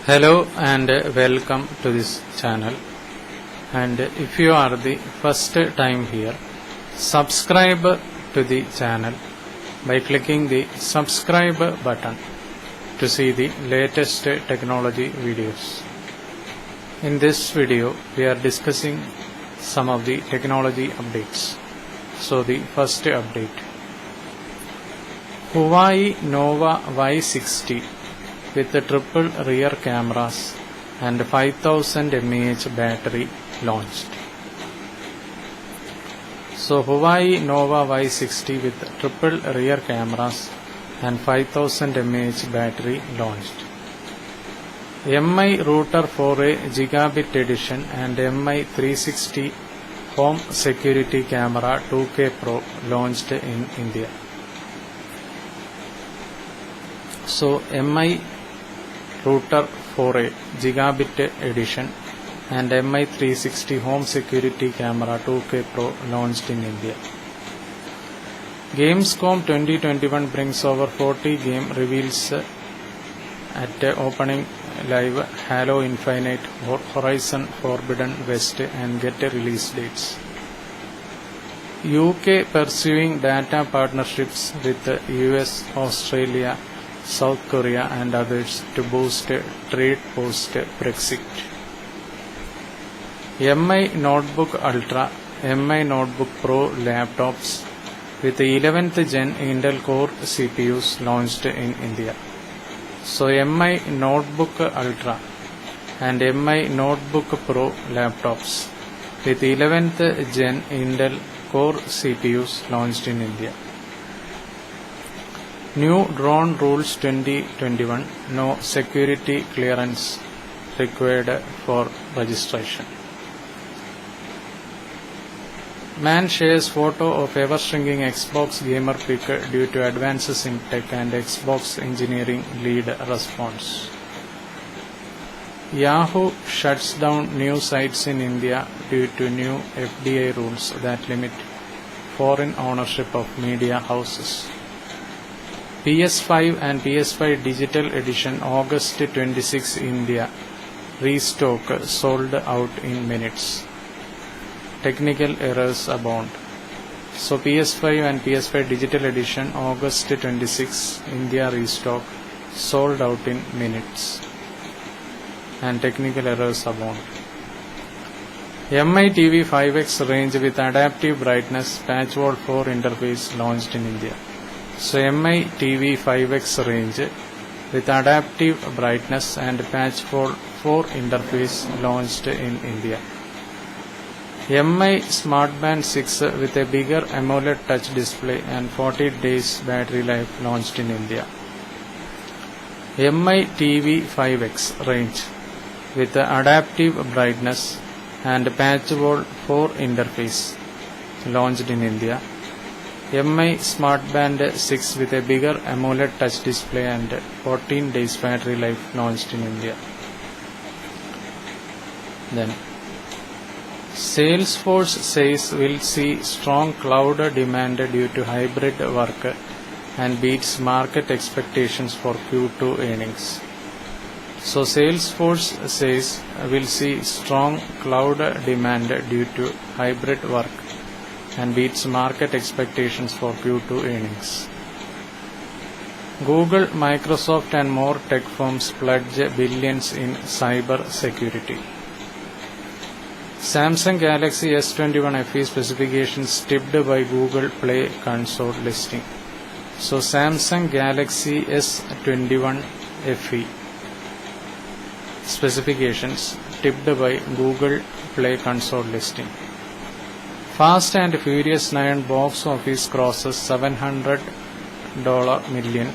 Hello and welcome to this channel, and if you are the first time here, subscribe to the channel by clicking the subscribe button to see the latest technology videos. In this video we are discussing some of the technology updates. So the first update, Huawei Nova Y60 with the triple rear cameras and 5000 mAh battery launched. So Huawei Nova Y60 with triple rear cameras and 5000 mAh battery launched. MI router 4A Gigabit edition and MI 360 home security camera 2K Pro launched in India. So MI router 4A Gigabit edition and MI 360 home security camera 2K Pro launched in India. Gamescom 2021 brings over 40 game reveals at opening live Halo Infinite, Horizon Forbidden West and get release dates. UK pursuing data partnerships with US, Australia, South Korea and others to boost trade post Brexit. MI Notebook Ultra, MI Notebook Pro laptops with the 11th Gen Intel Core CPUs launched in India. So MI Notebook Ultra and MI Notebook Pro laptops with 11th Gen Intel Core CPUs launched in India. New Drone Rules 2021, no security clearance required for registration. Man shares photo of ever-shrinking Xbox gamer pic due to advances in tech and Xbox engineering lead response. Yahoo shuts down news sites in India due to new FDI rules that limit foreign ownership of media houses. PS5 and PS5 Digital Edition August 26 India restock sold out in minutes. Technical errors abound. So PS5 and PS5 Digital Edition August 26 India restock sold out in minutes and technical errors abound. MI TV 5X range with adaptive brightness patch wall 4 interface launched in India. So MI TV 5X range with adaptive brightness and patch wall 4 interface launched in India. MI Smartband 6 with a bigger AMOLED touch display and 40 days battery life launched in India. MI TV 5X range with adaptive brightness and patch wall 4 interface launched in India. MI Smartband 6 with a bigger AMOLED touch display and 14 days battery life launched in India. Then Salesforce says will see strong cloud demand due to hybrid work and beats market expectations for Q2 earnings. So Salesforce says will see strong cloud demand due to hybrid work and beats market expectations for Q2 earnings. Google, Microsoft and more tech firms pledge billions in cyber security. Samsung Galaxy S21 FE specifications tipped by Google Play Console listing. So Samsung Galaxy S21 FE specifications tipped by Google Play Console listing. Fast and Furious 9 box office crosses $700 million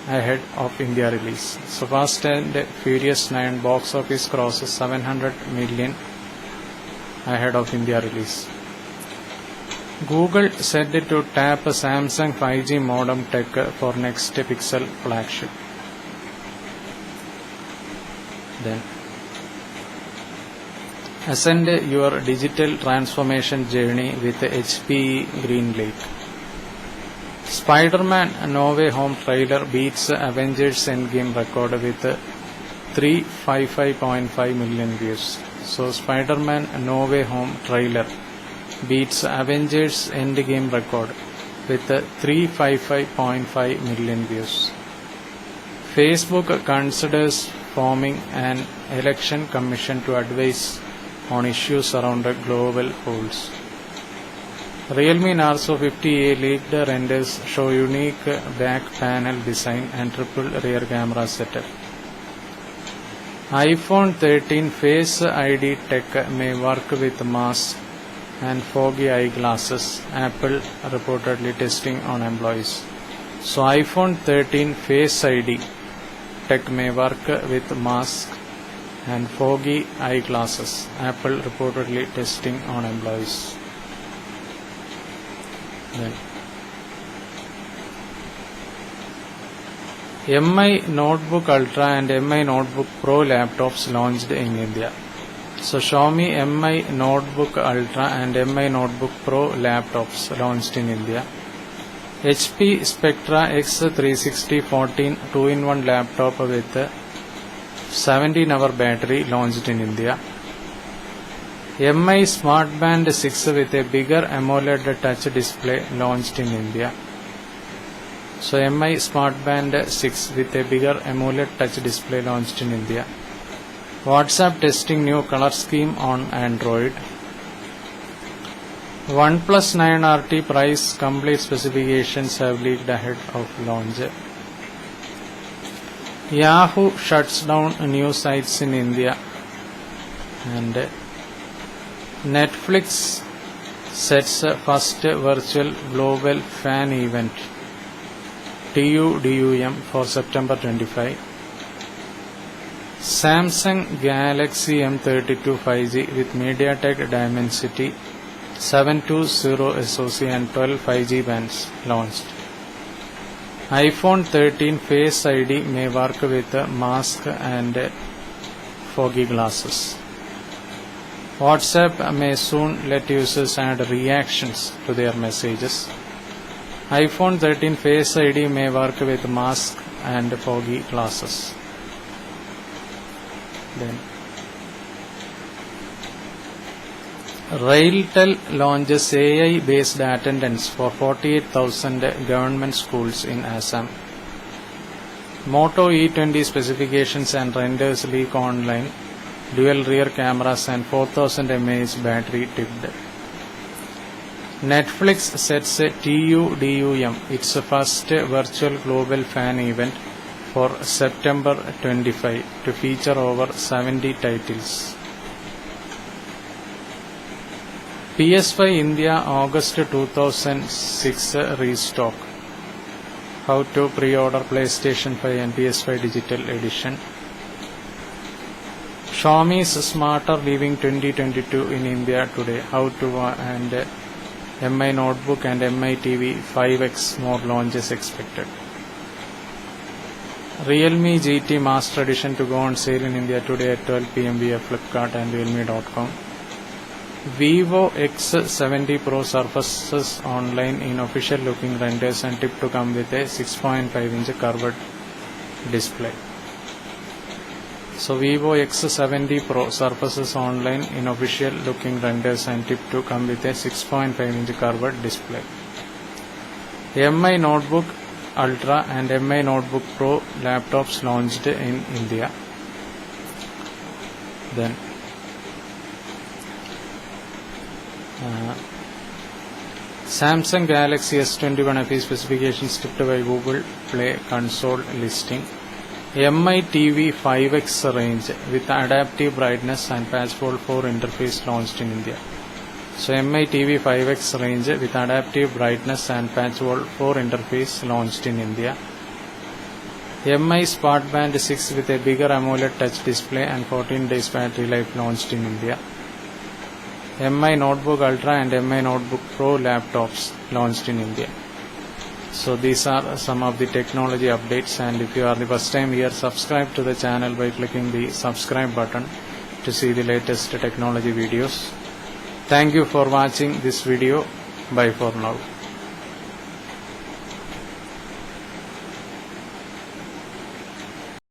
ahead of India release. So Fast and Furious 9 box office crosses $700 million ahead of India release. Google said to tap Samsung 5G modem tech for next Pixel flagship. Then ascend your digital transformation journey with HPE GreenLake. Spider-Man No Way Home trailer beats Avengers Endgame record with 355.5 million views. So Spider-Man No Way Home trailer beats Avengers Endgame record with 355.5 million views. Facebook considers forming an election commission to advise on issues around global polls. Realme Narzo 50A leaked renders show unique back panel design and triple rear camera setup. iPhone 13 Face ID tech may work with mask and foggy eyeglasses, Apple reportedly testing on employees. So iPhone 13 Face ID tech may work with mask and foggy eyeglasses, Apple reportedly testing on employees. MI Notebook Ultra and MI Notebook Pro laptops launched in India. So Xiaomi MI Notebook Ultra and MI Notebook Pro laptops launched in India. HP Spectra X360 14 2-in-1 laptop with 17-hour battery launched in India. MI Smart Band 6 with a bigger AMOLED touch display launched in India. So MI Smart Band 6 with a bigger AMOLED touch display launched in India. WhatsApp testing new color scheme on Android. OnePlus 9 RT price complete specifications have leaked ahead of launch. Yahoo shuts down news sites in India, and Netflix sets first virtual global fan event TUDUM for September 25. Samsung Galaxy M32 5G with MediaTek Dimensity 720 SoC and 12 5G bands launched. iPhone 13 Face ID may work with mask and foggy glasses. WhatsApp may soon let users add reactions to their messages. iPhone 13 Face ID may work with mask and foggy glasses. Then RailTel launches AI-based attendance for 48,000 government schools in Assam. Moto E20 specifications and renders leak online. Dual rear cameras and 4000 mAh battery tipped. Netflix sets TUDUM, its first virtual global fan event, for September 25 to feature over 70 titles. PS5 India August 2006 restock. How to pre-order PlayStation 5 and PS5 Digital Edition. Xiaomi's Smarter Living 2022 in India today. How to and MI Notebook and MI TV 5X more launches expected. Realme GT Master Edition to go on sale in India today at 12 PM via Flipkart and Realme.com. Vivo X70 Pro surfaces online in official looking renders and tipped to come with a 6.5-inch curved display. So Vivo X70 Pro surfaces online in official looking renders and tipped to come with a 6.5-inch curved display. MI Notebook Ultra and MI Notebook Pro laptops launched in India. Then Samsung Galaxy S21 FE specifications tipped by Google Play console listing. MI TV 5X range with adaptive brightness and Patchwork 4 interface launched in India. So MI TV 5X range with adaptive brightness and Patchwork 4 interface launched in India. MI Smart Band 6 with a bigger AMOLED touch display and 14 days battery life launched in India. MI Notebook Ultra and MI Notebook Pro laptops launched in India. So these are some of the technology updates, and if you are the first time here, subscribe to the channel by clicking the subscribe button to see the latest technology videos. Thank you for watching this video. Bye for now.